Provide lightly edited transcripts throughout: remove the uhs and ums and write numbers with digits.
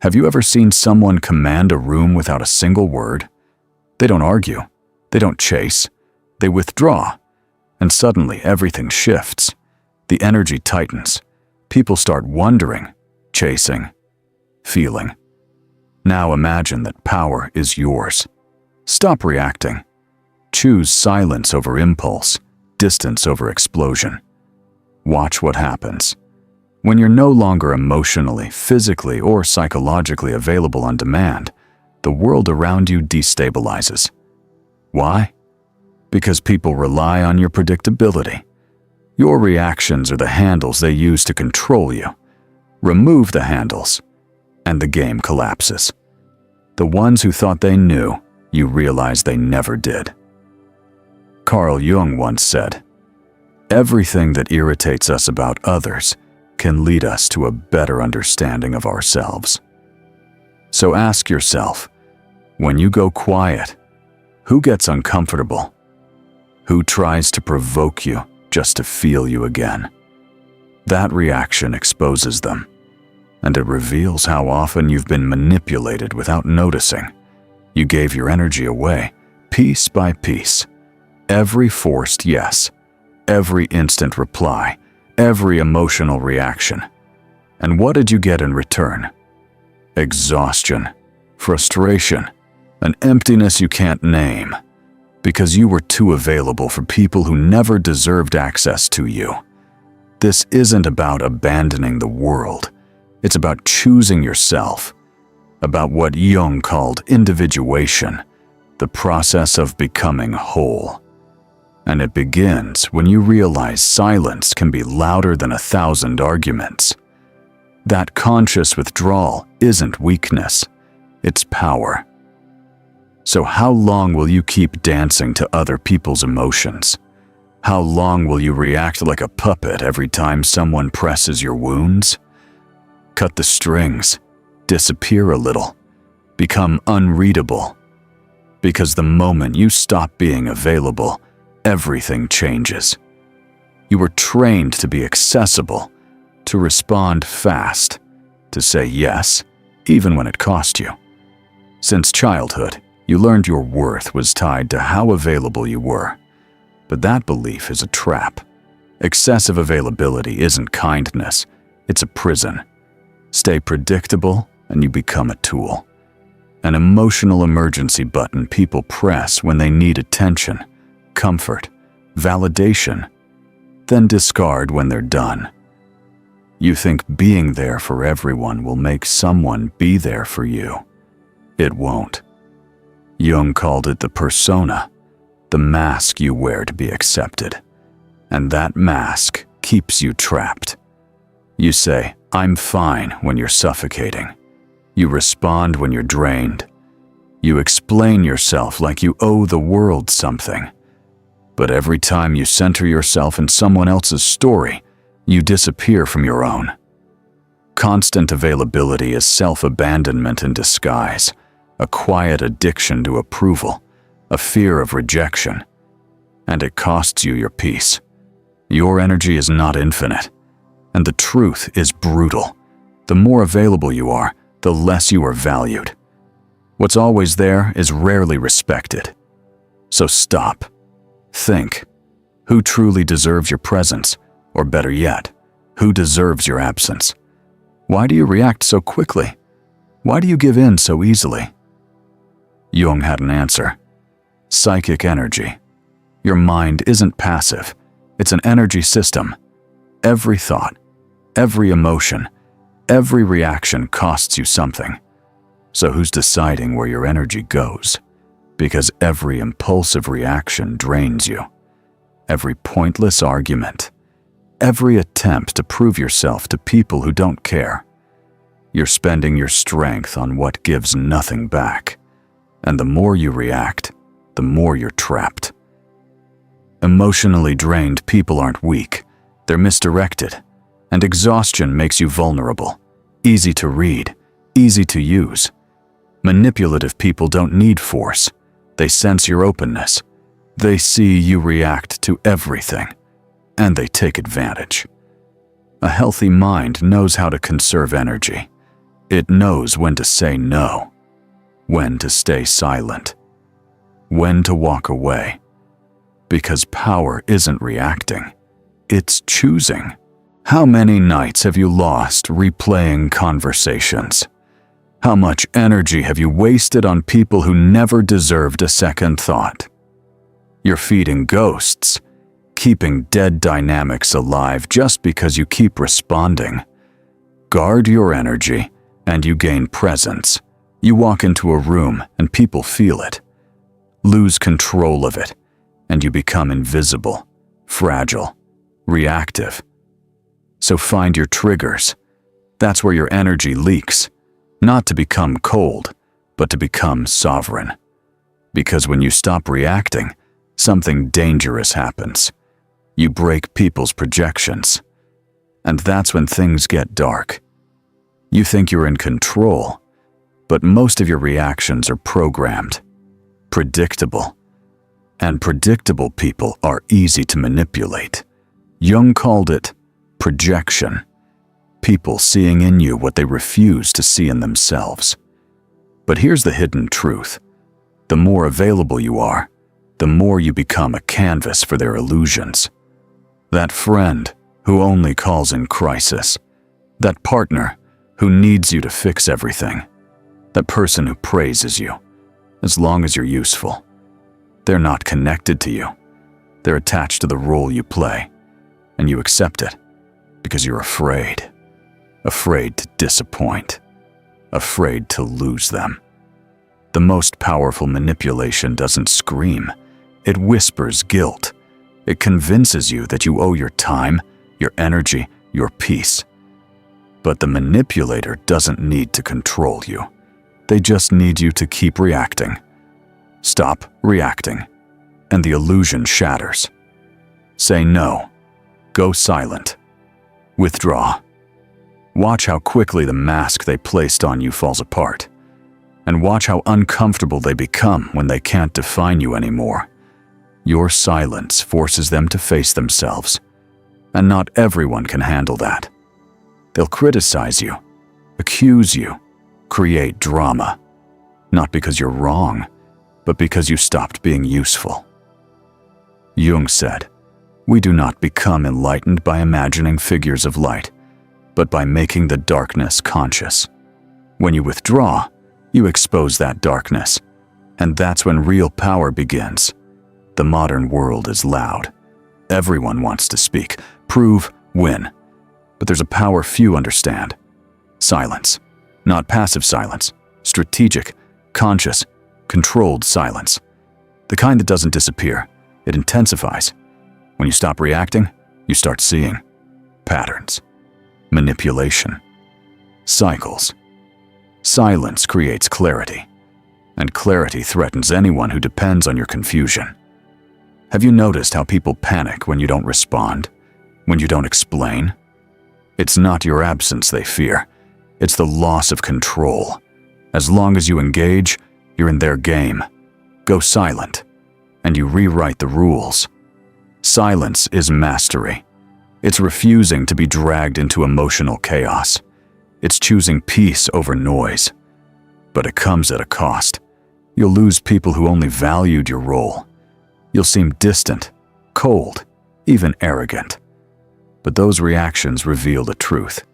Have you ever seen someone command a room without a single word? They don't argue. They don't chase. They withdraw. And suddenly everything shifts. The energy tightens. People start wondering, chasing, feeling. Now imagine that power is yours. Stop reacting. Choose silence over impulse, distance over explosion. Watch what happens. When you're no longer emotionally, physically, or psychologically available on demand, the world around you destabilizes. Why? Because people rely on your predictability. Your reactions are the handles they use to control you. Remove the handles, and the game collapses. The ones who thought they knew, you realize they never did. Carl Jung once said, "Everything that irritates us about others can lead us to a better understanding of ourselves." So ask yourself, when you go quiet, who gets uncomfortable? Who tries to provoke you just to feel you again? That reaction exposes them, and it reveals how often you've been manipulated without noticing. You gave your energy away, piece by piece. Every forced yes, every instant reply, every emotional reaction. And what did you get in return? Exhaustion, frustration, an emptiness you can't name, because you were too available for people who never deserved access to you. This isn't about abandoning the world. It's about choosing yourself, about what Jung called individuation, the process of becoming whole. And it begins when you realize silence can be louder than 1,000 arguments. That conscious withdrawal isn't weakness, it's power. So how long will you keep dancing to other people's emotions? How long will you react like a puppet every time someone presses your wounds? Cut the strings, disappear a little, become unreadable. Because the moment you stop being available, everything changes. You were trained to be accessible, to respond fast, to say yes, even when it cost you. Since childhood, you learned your worth was tied to how available you were. But that belief is a trap. Excessive availability isn't kindness, it's a prison. Stay predictable and you become a tool. An emotional emergency button people press when they need attention, comfort, validation, then discard when they're done. You think being there for everyone will make someone be there for you. It won't. Jung called it the persona, the mask you wear to be accepted. And that mask keeps you trapped. You say, "I'm fine," when you're suffocating. You respond when you're drained. You explain yourself like you owe the world something. But every time you center yourself in someone else's story, you disappear from your own. Constant availability is self-abandonment in disguise, a quiet addiction to approval, a fear of rejection. And it costs you your peace. Your energy is not infinite, and the truth is brutal. The more available you are, the less you are valued. What's always there is rarely respected. So stop. Think. Who truly deserves your presence? Or better yet, who deserves your absence? Why do you react so quickly? Why do you give in so easily? Jung had an answer. Psychic energy. Your mind isn't passive. It's an energy system. Every thought, every emotion, every reaction costs you something. So who's deciding where your energy goes? Because every impulsive reaction drains you. Every pointless argument. Every attempt to prove yourself to people who don't care. You're spending your strength on what gives nothing back. And the more you react, the more you're trapped. Emotionally drained people aren't weak. They're misdirected. And exhaustion makes you vulnerable. Easy to read, easy to use. Manipulative people don't need force. They sense your openness. They see you react to everything, and they take advantage. A healthy mind knows how to conserve energy. It knows when to say no, when to stay silent, when to walk away. Because power isn't reacting, it's choosing. How many nights have you lost replaying conversations? How much energy have you wasted on people who never deserved a second thought? You're feeding ghosts, keeping dead dynamics alive just because you keep responding. Guard your energy, and you gain presence. You walk into a room, and people feel it. Lose control of it, and you become invisible, fragile, reactive. So find your triggers. That's where your energy leaks, not to become cold, but to become sovereign. Because when you stop reacting, something dangerous happens. You break people's projections. And that's when things get dark. You think you're in control, but most of your reactions are programmed, predictable. And predictable people are easy to manipulate. Jung called it projection. People seeing in you what they refuse to see in themselves. But here's the hidden truth. The more available you are, the more you become a canvas for their illusions. That friend who only calls in crisis. That partner who needs you to fix everything. That person who praises you, as long as you're useful. They're not connected to you. They're attached to the role you play, and you accept it because you're afraid. Afraid to disappoint. Afraid to lose them. The most powerful manipulation doesn't scream. It whispers guilt. It convinces you that you owe your time, your energy, your peace. But the manipulator doesn't need to control you. They just need you to keep reacting. Stop reacting, and the illusion shatters. Say no. Go silent. Withdraw. Watch how quickly the mask they placed on you falls apart. And watch how uncomfortable they become when they can't define you anymore. Your silence forces them to face themselves. And not everyone can handle that. They'll criticize you, accuse you, create drama. Not because you're wrong, but because you stopped being useful. Jung said, "We do not become enlightened by imagining figures of light, but by making the darkness conscious. When you withdraw, you expose that darkness, and that's when real power begins. The modern world is loud. Everyone wants to speak, prove, win. But there's a power few understand. Silence. Not passive silence. Strategic, conscious, controlled silence. The kind that doesn't disappear. It intensifies. When you stop reacting, you start seeing patterns, manipulation, cycles. Silence creates clarity, and clarity threatens anyone who depends on your confusion. Have you noticed how people panic when you don't respond, when you don't explain? It's not your absence they fear. It's the loss of control. As long as you engage, you're in their game. Go silent, and you rewrite the rules. Silence is mastery. It's refusing to be dragged into emotional chaos. It's choosing peace over noise. But it comes at a cost. You'll lose people who only valued your role. You'll seem distant, cold, even arrogant. But those reactions reveal the truth.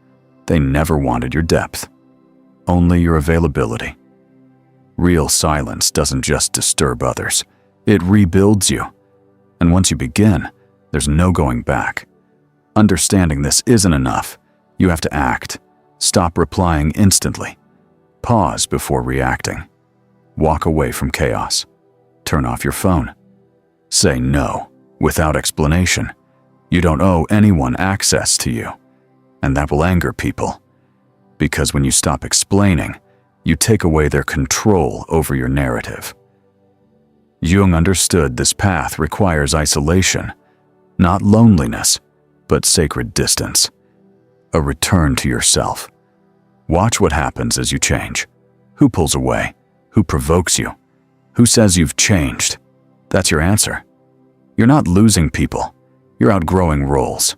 They never wanted your depth, only your availability. Real silence doesn't just disturb others. It rebuilds you. And once you begin, there's no going back. Understanding this isn't enough. You have to act. Stop replying instantly. Pause before reacting. Walk away from chaos. Turn off your phone. Say no without explanation. You don't owe anyone access to you. And that will anger people. Because when you stop explaining, you take away their control over your narrative. Jung understood this path requires isolation, not loneliness, but sacred distance. A return to yourself. Watch what happens as you change. Who pulls away? Who provokes you? Who says you've changed? That's your answer. You're not losing people. You're outgrowing roles.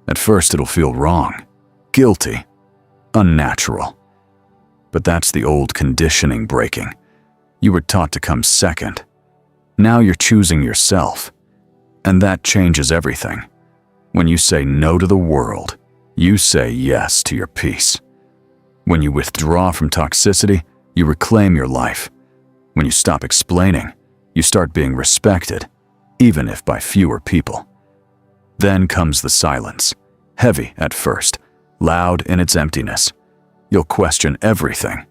At first it'll feel wrong, guilty, unnatural. But that's the old conditioning breaking. You were taught to come second. Now you're choosing yourself. And that changes everything. When you say no to the world, you say yes to your peace. When you withdraw from toxicity, you reclaim your life. When you stop explaining, you start being respected, even if by fewer people. Then comes the silence, heavy at first, loud in its emptiness. You'll question everything,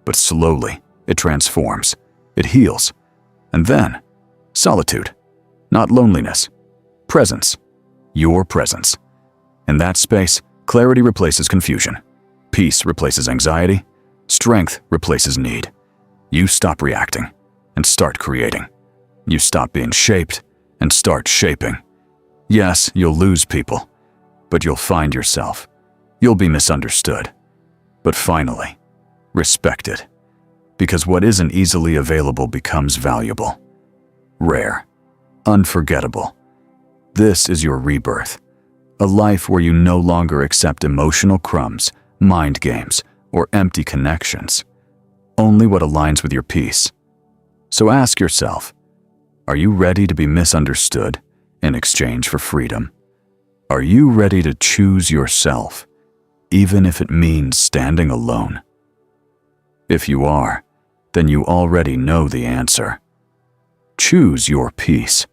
but slowly it transforms, it heals. And then, solitude, not loneliness, presence, your presence. In that space, clarity replaces confusion. Peace replaces anxiety. Strength replaces need. You stop reacting and start creating. You stop being shaped and start shaping. Yes, you'll lose people, but you'll find yourself. You'll be misunderstood, but finally, respected. Because what isn't easily available becomes valuable, rare, unforgettable. This is your rebirth, a life where you no longer accept emotional crumbs, mind games, or empty connections. Only what aligns with your peace. So ask yourself, are you ready to be misunderstood in exchange for freedom? Are you ready to choose yourself, even if it means standing alone? If you are, then you already know the answer. Choose your peace.